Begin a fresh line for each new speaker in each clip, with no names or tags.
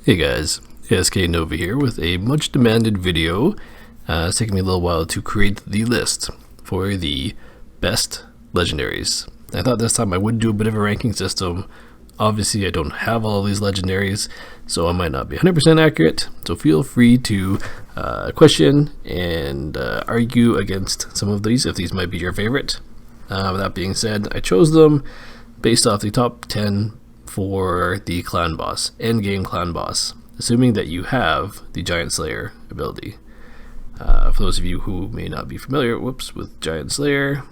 Hey guys, SKNOVA here with a much demanded video. It's taken me a little while to create the list for the best legendaries. I thought this time I would do a bit of a ranking system. Obviously I don't have all of these legendaries, so I might not be 100% accurate, so feel free to question and argue against some of these if these might be your favorite. With that being said, I chose them based off the top 10 for the clan boss, endgame clan boss, assuming that you have the Giant Slayer ability. For those of you who may not be familiar, with Giant Slayer,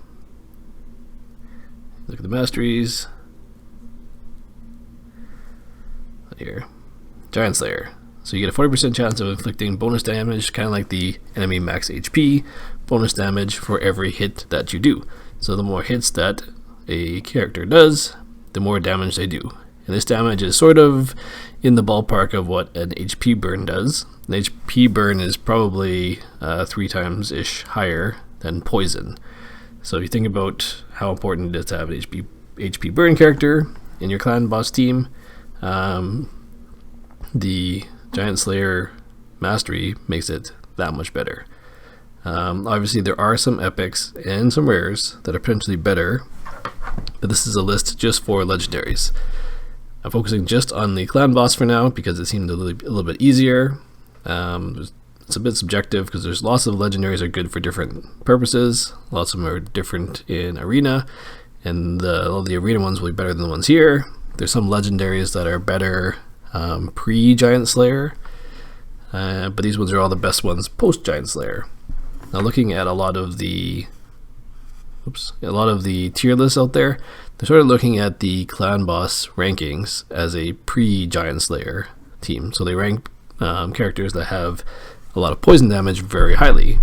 look at the masteries. Here, Giant Slayer. So you get a 40% chance of inflicting bonus damage, kind of like the enemy max HP, bonus damage for every hit that you do. So the more hits that a character does, the more damage they do. And this damage is sort of in the ballpark of what an HP burn does. An HP burn is probably 3 times-ish higher than poison. So if you think about how important it is to have an HP burn character in your clan boss team, the Giant Slayer mastery makes it that much better. Obviously there are some epics and some rares that are potentially better, but this is a list just for legendaries. I'm focusing just on the clan boss for now because it seemed a little bit easier. It's a bit subjective because there's lots of legendaries are good for different purposes. Lots of them are different in arena, and all the arena ones will be better than the ones here. There's some legendaries that are better pre-Giant Slayer, but these ones are all the best ones post-Giant Slayer. Now looking at a lot of the tier lists out there, they're sort of looking at the clan boss rankings as a pre-Giant Slayer team. So they rank characters that have a lot of poison damage very highly,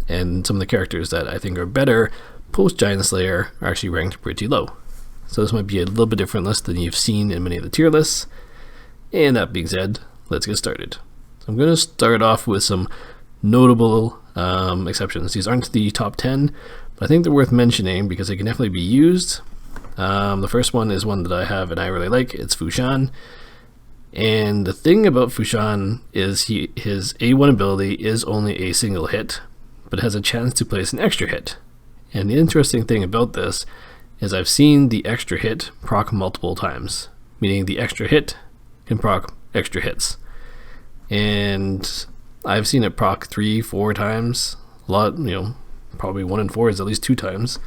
and some of the characters that I think are better post-Giant Slayer are actually ranked pretty low. So this might be a little bit different list than you've seen in many of the tier lists. And that being said, let's get started. So I'm going to start off with some notable exceptions. These aren't the top 10, but I think they're worth mentioning because they can definitely be used. The first one is one that I have and I really like. It's Fushan. And the thing about Fushan is his A1 ability is only a single hit, but has a chance to place an extra hit. And the interesting thing about this is I've seen the extra hit proc multiple times, meaning the extra hit can proc extra hits. And I've seen it proc 3-4 times. A lot, probably 1 in 4 is at least 2 times.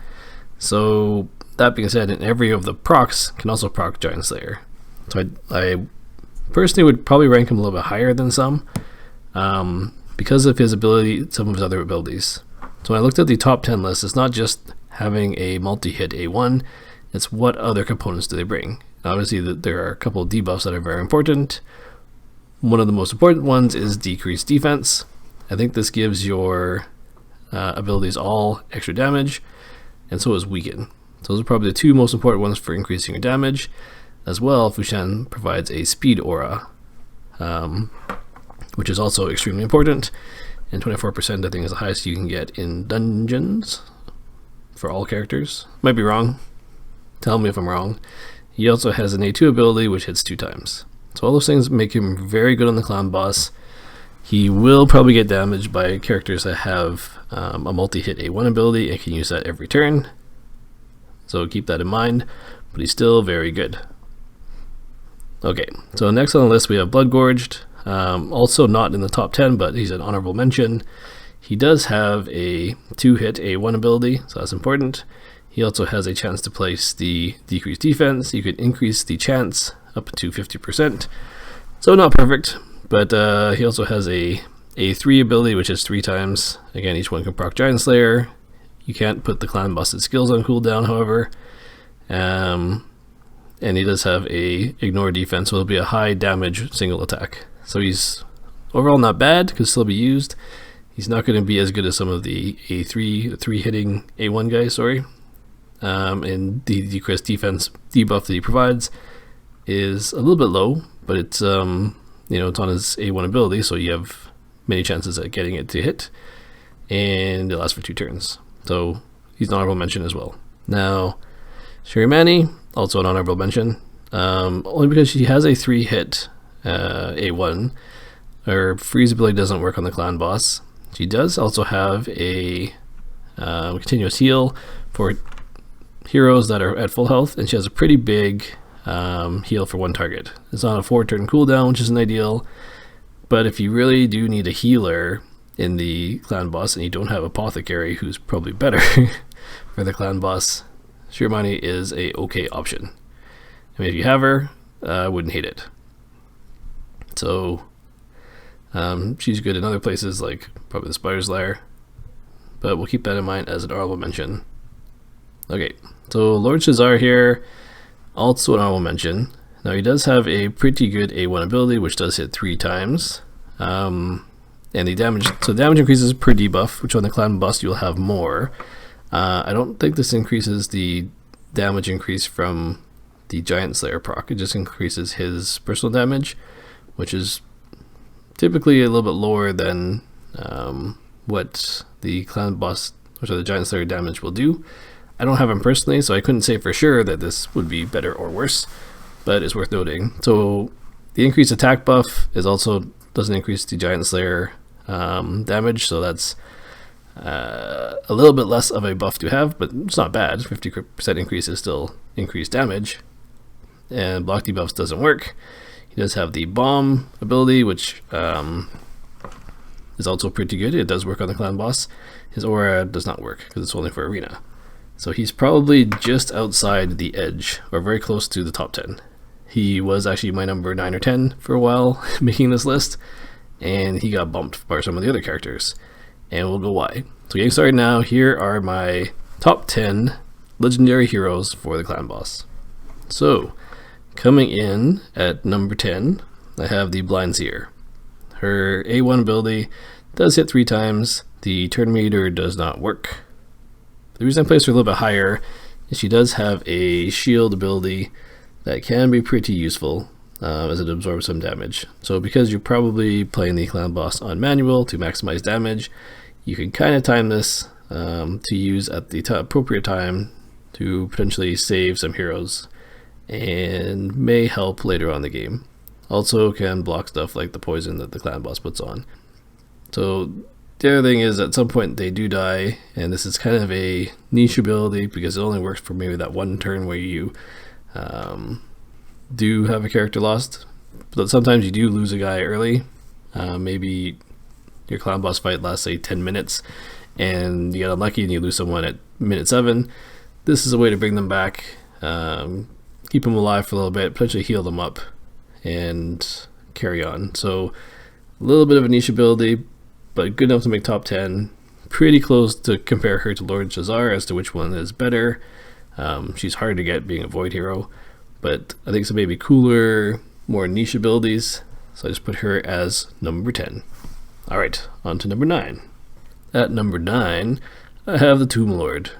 So that being said, and every of the procs can also proc Giant Slayer. So I personally would probably rank him a little bit higher than some because of his ability, some of his other abilities. So when I looked at the top 10 list, it's not just having a multi-hit A1, it's what other components do they bring. Obviously there are a couple of debuffs that are very important. One of the most important ones is decreased defense. I think this gives your abilities all extra damage, and so is weaken. So those are probably the 2 most important ones for increasing your damage. As well, Fushan provides a speed aura, which is also extremely important, and 24% I think is the highest you can get in dungeons for all characters. Might be wrong, tell me if I'm wrong. He also has an A2 ability which hits 2 times. So all those things make him very good on the clan boss. He will probably get damaged by characters that have a multi-hit A1 ability and can use that every turn. So keep that in mind, but he's still very good. Okay, so next on the list we have Gorged. Also not in the top 10, but he's an honorable mention. He does have a 2-hit A1 ability, so that's important. He also has a chance to place the decreased defense. You could increase the chance up to 50%. So not perfect, but he also has a 3 ability, which is 3 times. Again, each one can proc Giant Slayer. You can't put the clan boss's skills on cooldown, however. And he does have a ignore defense, so it'll be a high damage single attack. So he's overall not bad, could still be used. He's not going to be as good as some of the A3 hitting A1 guys, sorry. And the decreased defense debuff that he provides is a little bit low, but it's it's on his A1 ability, so you have many chances at getting it to hit, and it lasts for 2 turns. So he's an honorable mention as well. Now, Shirimani, also an honorable mention. only because she has a 3-hit A1. Her freeze ability doesn't work on the clan boss. She does also have a continuous heal for heroes that are at full health, and she has a pretty big heal for one target. It's on a 4-turn cooldown, which isn't ideal, but if you really do need a healer in the clan boss and you don't have Apothecary, who's probably better for the clan boss, Shiromani is a okay option. I mean, if you have her, I wouldn't hate it. So she's good in other places, like probably the Spider's Lair, but we'll keep that in mind as an honorable mention. Okay, so Lord Shazar here, also an honorable mention. Now he does have a pretty good A1 ability, which does hit 3 times. And the damage, so damage increases per debuff, which on the clan boss you'll have more. I don't think this increases the damage increase from the Giant Slayer proc. It just increases his personal damage, which is typically a little bit lower than what the clan boss, which are the Giant Slayer damage, will do. I don't have him personally, so I couldn't say for sure that this would be better or worse, but it's worth noting. So the increased attack buff is also doesn't increase the Giant Slayer damage, so that's a little bit less of a buff to have, but it's not bad. 50% increase is still increased damage. And block debuffs doesn't work. He does have the bomb ability, which is also pretty good. It does work on the clan boss. His aura does not work because it's only for arena. So he's probably just outside the edge, or very close to the top 10. He was actually my number 9 or 10 for a while making this list, and he got bumped by some of the other characters. And we'll go why. So getting started now, here are my top 10 legendary heroes for the clan boss. So, coming in at number 10, I have the Blind Seer. Her A1 ability does hit 3 times. The turn meter does not work. The reason I placed her a little bit higher is she does have a shield ability that can be pretty useful as it absorbs some damage. So because you're probably playing the clan boss on manual to maximize damage, you can kind of time this to use at the appropriate time to potentially save some heroes and may help later on in the game. Also can block stuff like the poison that the clan boss puts on. So the other thing is at some point they do die, and this is kind of a niche ability because it only works for maybe that one turn where you do have a character lost. But sometimes you do lose a guy early. Maybe your clan boss fight lasts say 10 minutes and you get unlucky and you lose someone at minute 7. This is a way to bring them back, keep them alive for a little bit, potentially heal them up and carry on. So a little bit of a niche ability, but good enough to make top 10. Pretty close to compare her to Lord Shazar as to which one is better. She's hard to get being a void hero, but I think some maybe cooler, more niche abilities. So I just put her as number 10. Alright, on to number 9. At number 9, I have the Tomb Lord.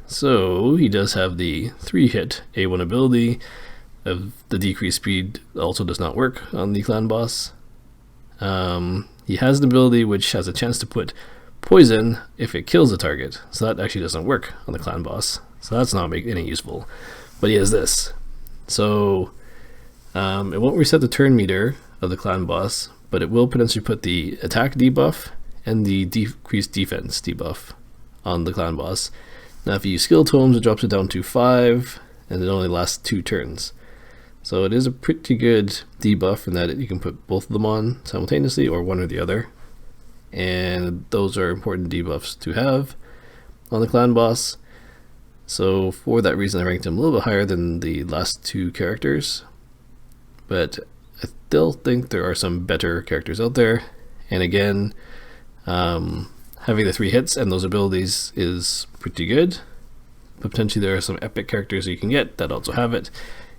So he does have the 3-hit A1 ability. Of the decreased speed also does not work on the clan boss. He has an ability which has a chance to put poison if it kills the target, so that actually doesn't work on the clan boss, so that's not making any useful. But he has this, so it won't reset the turn meter of the clan boss, but it will potentially put the attack debuff and the decreased defense debuff on the clan boss. Now if you use skill tomes, it drops it down to 5 and it only lasts 2 turns. So it is a pretty good debuff in that you can put both of them on simultaneously or one or the other. And those are important debuffs to have on the clan boss. So for that reason I ranked him a little bit higher than the last 2 characters. But I still think there are some better characters out there. And again, having the 3 hits and those abilities is pretty good. But potentially there are some epic characters you can get that also have it.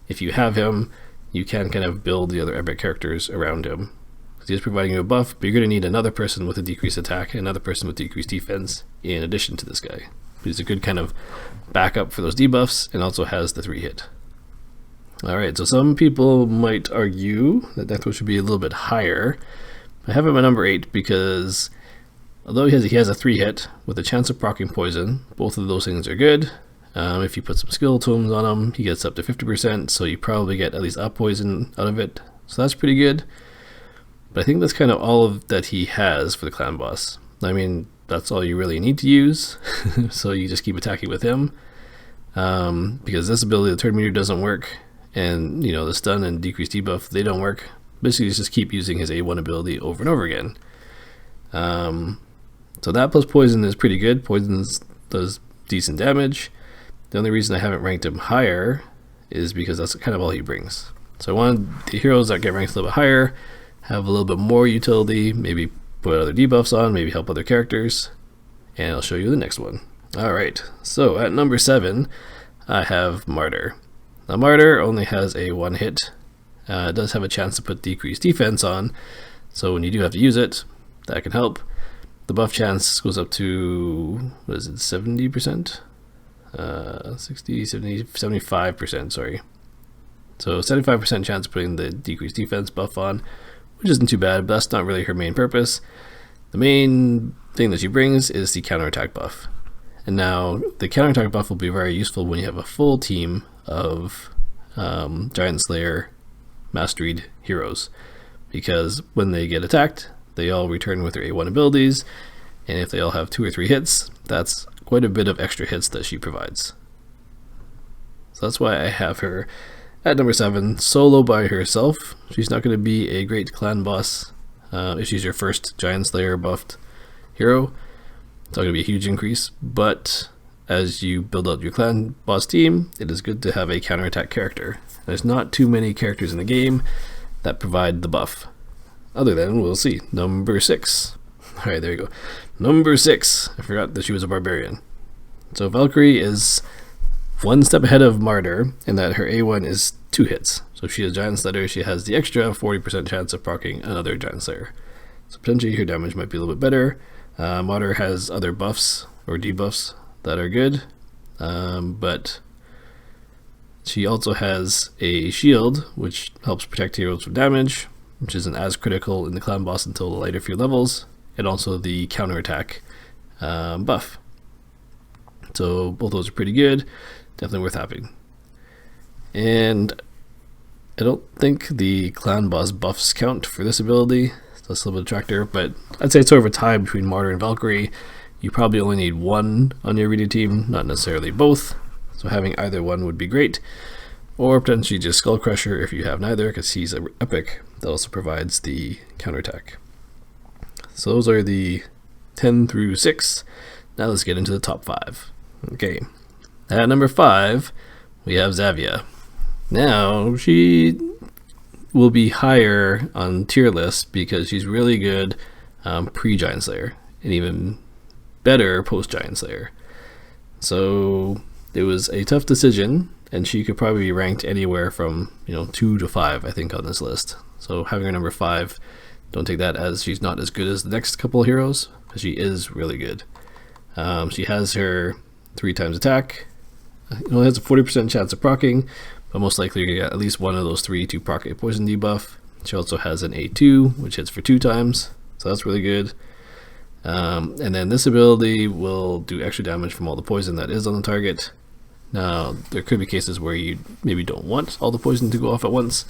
If you have him, you can kind of build the other epic characters around him. Because he's providing you a buff, but you're going to need another person with a decreased attack and another person with decreased defense in addition to this guy. He's a good kind of backup for those debuffs and also has the 3-hit. Alright, so some people might argue that Necto should be a little bit higher. I have him at number 8 because although he has a 3-hit with a chance of proccing poison, both of those things are good. If you put some skill tomes on him, he gets up to 50%, so you probably get at least a poison out of it, So that's pretty good. But I think that's kind of all of that he has for the clan boss. I mean, that's all you really need to use. So you just keep attacking with him. Because this ability, the turn meter, doesn't work. And, you know, the stun and decreased debuff, they don't work. Basically, just keep using his A1 ability over and over again. So that plus poison is pretty good. Poison does decent damage. The only reason I haven't ranked him higher is because that's kind of all he brings. So I wanted the heroes that get ranked a little bit higher, have a little bit more utility, maybe put other debuffs on, maybe help other characters, and I'll show you the next one. Alright, so at number 7, I have Martyr. Now Martyr only has a 1 hit. It does have a chance to put decreased defense on, so when you do have to use it, that can help. The buff chance goes up to, what is it, 70%? 60, 70, 75%, sorry. So 75% chance of putting the decreased defense buff on, which isn't too bad, but that's not really her main purpose. The main thing that she brings is the counterattack buff. And now the counterattack buff will be very useful when you have a full team of Giant Slayer masteried heroes, because when they get attacked, they all return with their A1 abilities, and if they all have 2 or 3 hits, that's quite a bit of extra hits that she provides. So that's why I have her at number 7, solo by herself. She's not going to be a great clan boss if she's your first Giant Slayer buffed hero. It's not going to be a huge increase, but as you build out your clan boss team, it is good to have a counterattack character. There's not too many characters in the game that provide the buff. Other than, we'll see, number 6. Alright, there you go. Number 6. I forgot that she was a barbarian. So Valkyrie is one step ahead of Martyr in that her A1 is 2 hits. So if she has Giant Slayer, she has the extra 40% chance of proccing another Giant Slayer. So potentially her damage might be a little bit better. Martyr has other buffs or debuffs that are good, but she also has a shield which helps protect heroes from damage, which isn't as critical in the clan boss until the later few levels, and also the counterattack buff. So both those are pretty good, definitely worth having. And I don't think the clan boss buffs count for this ability, so that's a little bit of a detractor, but I'd say it's over time between Martyr and Valkyrie. You probably only need one on your reading team, not necessarily both, so having either one would be great. Or potentially just Skull Crusher if you have neither, because he's an epic that also provides the counterattack. So those are the 10 through 6. Now let's get into the top 5. Okay, at number 5 we have Xayah. Now she will be higher on tier list because she's really good pre-Giant Slayer and even better post-Giant Slayer. So it was a tough decision, and she could probably be ranked anywhere from 2 to 5, I think, on this list. So having her number 5, don't take that as she's not as good as the next couple of heroes, because she is really good. She has her 3 times attack. It only has a 40% chance of proccing, but most likely you're going to get at least one of those 3 to proc a poison debuff. She also has an A2, which hits for 2 times, so that's really good. And then this ability will do extra damage from all the poison that is on the target. Now, there could be cases where you maybe don't want all the poison to go off at once.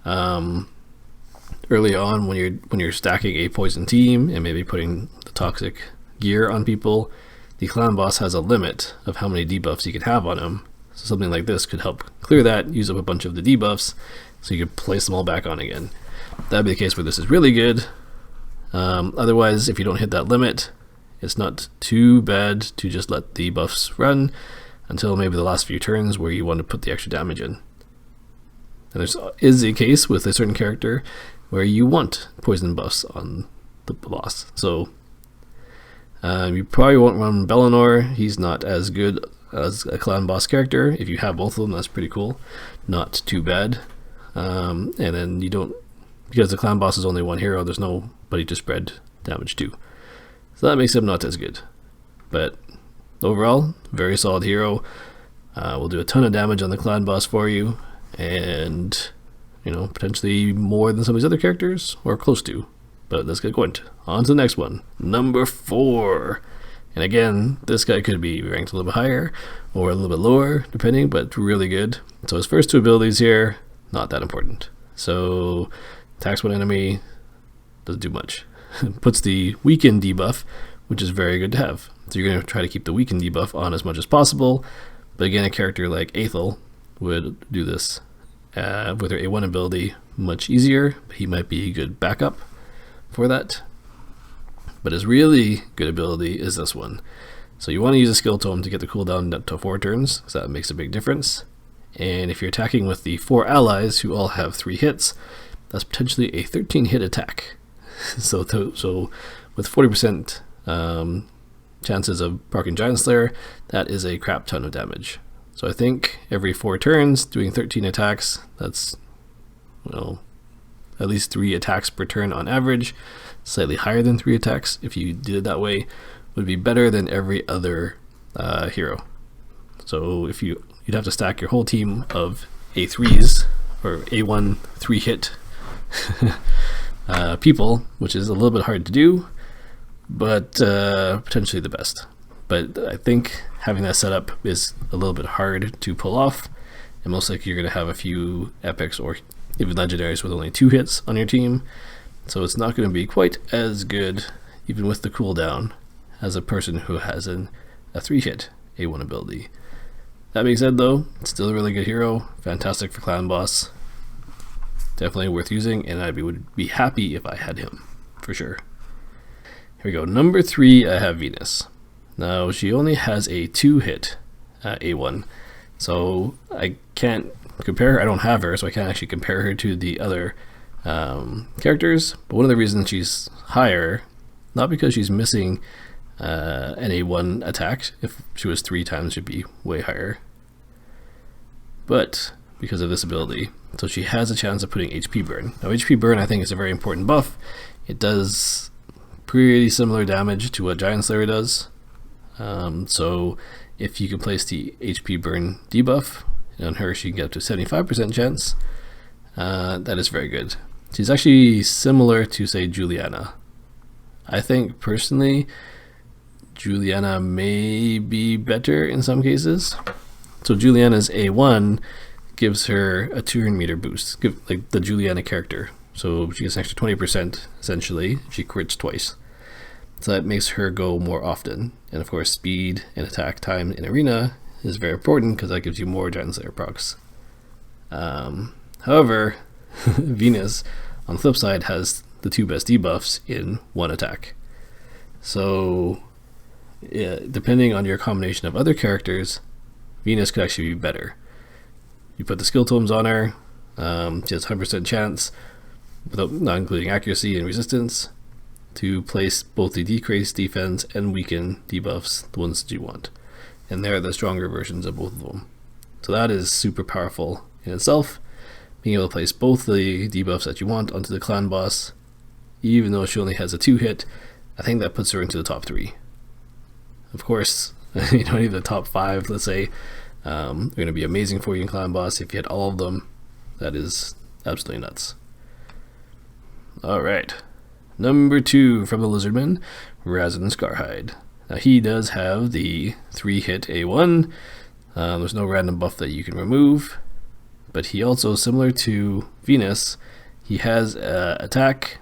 Early on, when you're stacking a poison team and maybe putting the toxic gear on people, the clan boss has a limit of how many debuffs you can have on him. So something like this could help clear that, use up a bunch of the debuffs, so you can place them all back on again. That'd be the case where this is really good. Otherwise, if you don't hit that limit, it's not too bad to just let the buffs run until maybe the last few turns where you want to put the extra damage in. And there is a case with a certain character where you want poison buffs on the boss. So you probably won't run Bellinor. He's not as good as a clan boss character. If you have both of them, that's pretty cool. Not too bad. And then you don't, because the clan boss is only one hero, there's nobody to spread damage to. So that makes him not as good. But overall, very solid hero. Will do a ton of damage on the clan boss for you, and potentially more than some of these other characters, or close to. But let's get going. On to the next one, number 4. And again, this guy could be ranked a little bit higher or a little bit lower, depending, but really good. So his first 2 abilities here, not that important. So attacks one enemy, doesn't do much. Puts the weaken debuff, which is very good to have. So you're going to try to keep the weaken debuff on as much as possible. But again, a character like Aethel would do this with her A1 ability much easier. He might be a good backup for that. But his really good ability is this one. So you want to use a skill tome to get the cooldown to 4 turns, so that makes a big difference. And if you're attacking with the 4 allies who all have 3 hits, that's potentially a 13 hit attack. So with 40% chances of proccing Giant Slayer, that is a crap ton of damage. So I think every 4 turns, doing 13 attacks, that's, well, at least 3 attacks per turn on average. Slightly higher than 3 attacks, if you did it that way, would be better than every other hero. So if you'd have to stack your whole team of A3s, or A1 3-hit people, which is a little bit hard to do, but potentially the best. But I think having that set up is a little bit hard to pull off, and most likely you're going to have a few epics or even legendaries with only 2 hits on your team, so it's not going to be quite as good, even with the cooldown, as a person who has a 3-hit A1 ability. That being said though, it's still a really good hero, fantastic for clan boss, definitely worth using, and I would be happy if I had him, for sure. Here we go, number 3, I have Venus. Now she only has a 2-hit A1, so I can't compare her. I don't have her, so I can't actually compare her to the other characters, but one of the reasons she's higher, not because she's missing an A1 attack. If she was 3 times, she'd be way higher, but because of this ability. So she has a chance of putting HP burn. Now HP burn, I think, is a very important buff. It does pretty similar damage to what Giant Slayer does. So if you can place the HP burn debuff on her, she can get up to 75% chance. That is very good. She's actually similar to, say, Juliana. I think personally Juliana may be better in some cases. So Juliana's A1 gives her a turn meter boost, like the Juliana character. So she gets an extra 20% essentially if she crits twice. So that makes her go more often. And of course, speed and attack time in arena is very important because that gives you more Giant Slayer procs. However, Venus, on the flip side, has the 2 best debuffs in 1 attack. So, yeah, depending on your combination of other characters, Venus could actually be better. You put the skill tomes on her, she has 100% chance, without not including accuracy and resistance, to place both the decrease, defense, and weaken debuffs, the ones that you want. And they're the stronger versions of both of them. So that is super powerful in itself, being able to place both the debuffs that you want onto the clan boss. Even though she only has a 2-hit, I think that puts her into the top 3. Of course, you don't need the top 5, let's say. They're going to be amazing for you in clan boss. If you had all of them, that is absolutely nuts. Alright, number 2 from the Lizardman, Razin Scarhide. Now he does have the 3-hit A1. There's no random buff that you can remove, but he also, similar to Venus, he has attack,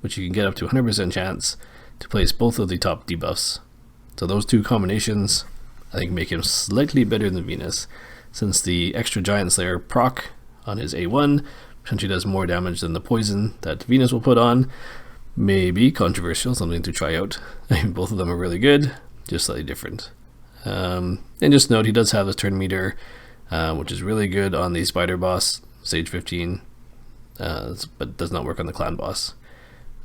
which you can get up to 100% chance to place both of the top debuffs. So those 2 combinations, I think, make him slightly better than Venus, since the extra Giant Slayer proc on his A1 potentially does more damage than the poison that Venus will put on. Maybe controversial, something to try out. Both of them are really good, just slightly different. And just note, he does have this turn meter, which is really good on the spider boss, stage 15, but does not work on the clan boss.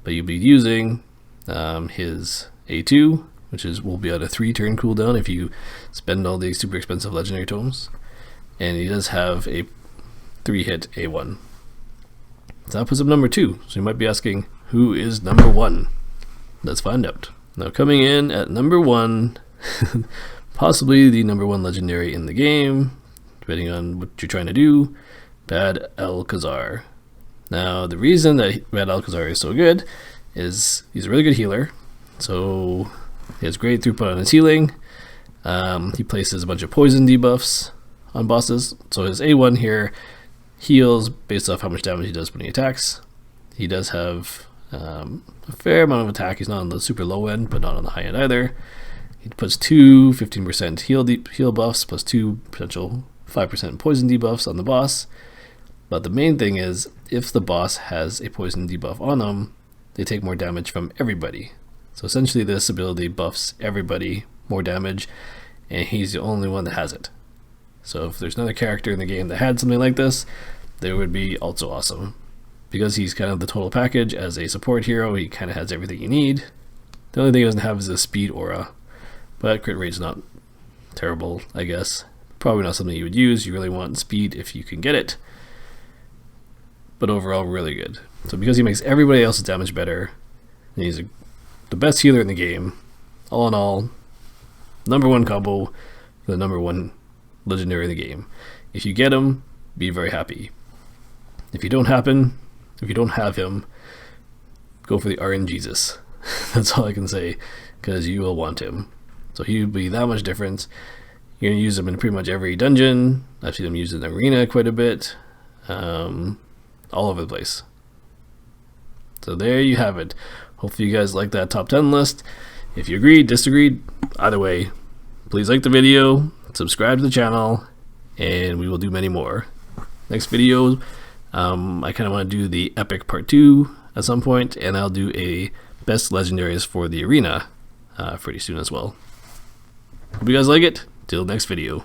But you'll be using his A2, which will be at a 3-turn cooldown if you spend all the super expensive legendary tomes. And he does have a 3-hit A1. So that puts him number 2. So you might be asking, who is number 1? Let's find out. Now coming in at number 1, possibly the number 1 legendary in the game, depending on what you're trying to do, Bad-El-Kazar. Now the reason that Bad-El-Kazar is so good is he's a really good healer. So he has great throughput on his healing. He places a bunch of poison debuffs on bosses. So his A1 here heals based off how much damage he does when he attacks. He does have a fair amount of attack. He's not on the super low end, but not on the high end either. He puts 2 15% heal buffs plus 2 potential 5% poison debuffs on the boss. But the main thing is, if the boss has a poison debuff on them, they take more damage from everybody. So essentially this ability buffs everybody more damage, and he's the only one that has it. So if there's another character in the game that had something like this, they would be also awesome. Because he's kind of the total package as a support hero, he kind of has everything you need. The only thing he doesn't have is a speed aura, but crit rate's not terrible, I guess. Probably not something you would use. You really want speed if you can get it. But overall, really good. So because he makes everybody else's damage better, and he's the best healer in the game, all in all, #1 combo for the #1 legendary in the game. If you get him, be very happy. If you don't have him, go for the RNGesus. That's all I can say, because you will want him. So he will be that much difference. You're going to use him in pretty much every dungeon. I've seen him used in the arena quite a bit. All over the place. So there you have it. Hopefully you guys like that top 10 list. If you agreed, disagreed, either way, please like the video, subscribe to the channel, and we will do many more. Next video, I kind of want to do the epic part 2 at some point, and I'll do a best legendaries for the arena pretty soon as well. Hope you guys like it. Till next video.